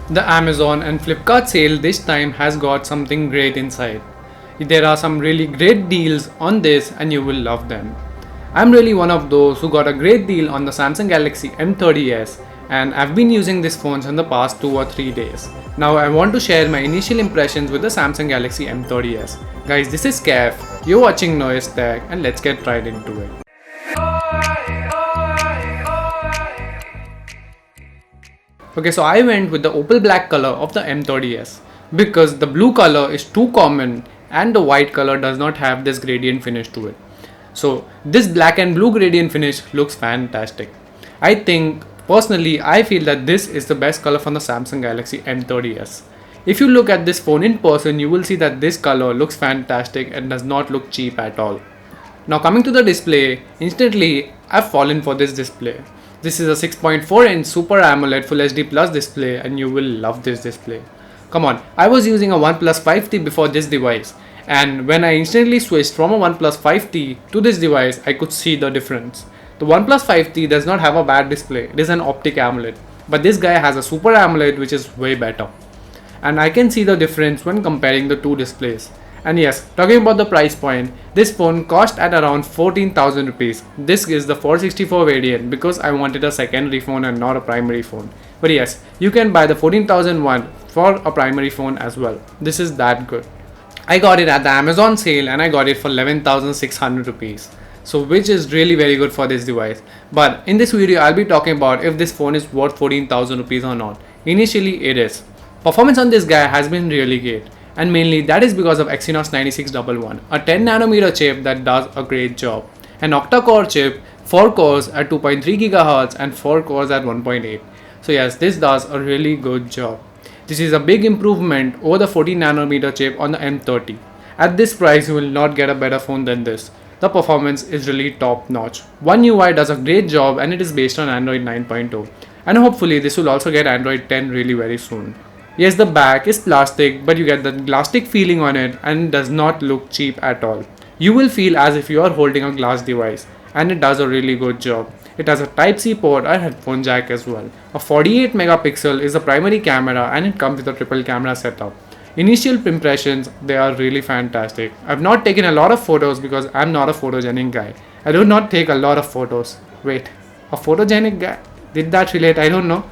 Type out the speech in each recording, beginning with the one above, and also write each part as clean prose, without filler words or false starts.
The Amazon and Flipkart sale this time has got something great inside. There are some really great deals on this and you will love them. I'm really one of those who got a great deal on the Samsung Galaxy M30s and I've been using these phones in the past 2 or 3 days. Now I want to share my initial impressions with the Samsung Galaxy M30s. Guys, this is Kev, you're watching Noise Tech and let's get right into it. Okay, so I went with the opal black color of the M30s because the blue color is too common and the white color does not have this gradient finish to it. So this black and blue gradient finish looks fantastic. I think personally I feel that this is the best color from the Samsung Galaxy M30s. If you look at this phone in person, you will see that this color looks fantastic and does not look cheap at all. Now coming to the display, instantly I've fallen for this display. This is a 6.4 inch Super AMOLED Full HD Plus display and you will love this display. Come on, I was using a OnePlus 5T before this device and when I instantly switched from a OnePlus 5T to this device, I could see the difference. The OnePlus 5T does not have a bad display, it is an optic AMOLED, but this guy has a Super AMOLED which is way better. And I can see the difference when comparing the two displays. And yes, talking about the price point, this phone cost at around 14,000 rupees. This is the 464 variant because I wanted a secondary phone and not a primary phone. But yes, you can buy the 14,000 one for a primary phone as well. This is that good. I got it at the Amazon sale and I got it for 11,600 rupees. So which is really very good for this device. But in this video, I'll be talking about if this phone is worth 14,000 rupees or not. Initially, it is. Performance on this guy has been really great. And mainly that is because of Exynos 9611, a 10nm chip that does a great job. An octa-core chip, 4 cores at 2.3 GHz and 4 cores at 1.8. So yes, this does a really good job. This is a big improvement over the 14nm chip on the M30. At this price, you will not get a better phone than this. The performance is really top notch. One UI does a great job and it is based on Android 9.0. And hopefully this will also get Android 10 really very soon. Yes, the back is plastic, but you get the plastic feeling on it and it does not look cheap at all. You will feel as if you are holding a glass device and it does a really good job. It has a Type-C port and headphone jack as well. A 48 megapixel is the primary camera and it comes with a triple camera setup. Initial impressions, they are really fantastic. I've not taken a lot of photos because I'm not a photogenic guy. I do not take a lot of photos. Wait, a photogenic guy? Did that relate? I don't know.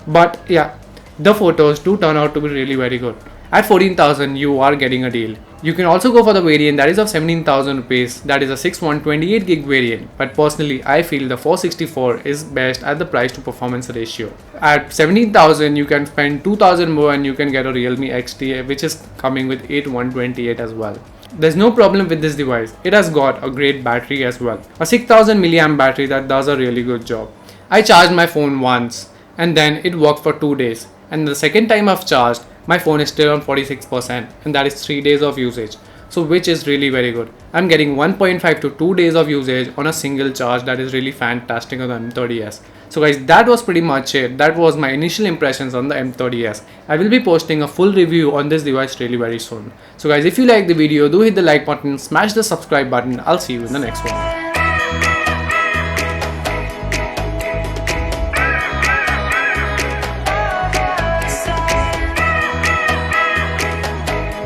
But yeah. The photos do turn out to be really very good. At 14,000 you are getting a deal. You can also go for the variant that is of 17,000 rupees, that is a 6/128 gig variant, but personally I feel the 464 is best at the price to performance ratio. At 17,000 you can spend 2,000 more and you can get a Realme XT which is coming with 8128 as well. There's no problem with this device. It has got a great battery as well. A 6000 mAh battery that does a really good job. I charged my phone once and then it worked for 2 days. And the second time I've charged, my phone is still on 46% and that is 3 days of usage. So which is really very good. I'm getting 1.5 to 2 days of usage on a single charge. That is really fantastic on the M30s. So guys, that was pretty much it. That was my initial impressions on the M30s. I will be posting a full review on this device really very soon. So guys, if you like the video, do hit the like button, smash the subscribe button. I'll see you in the next one.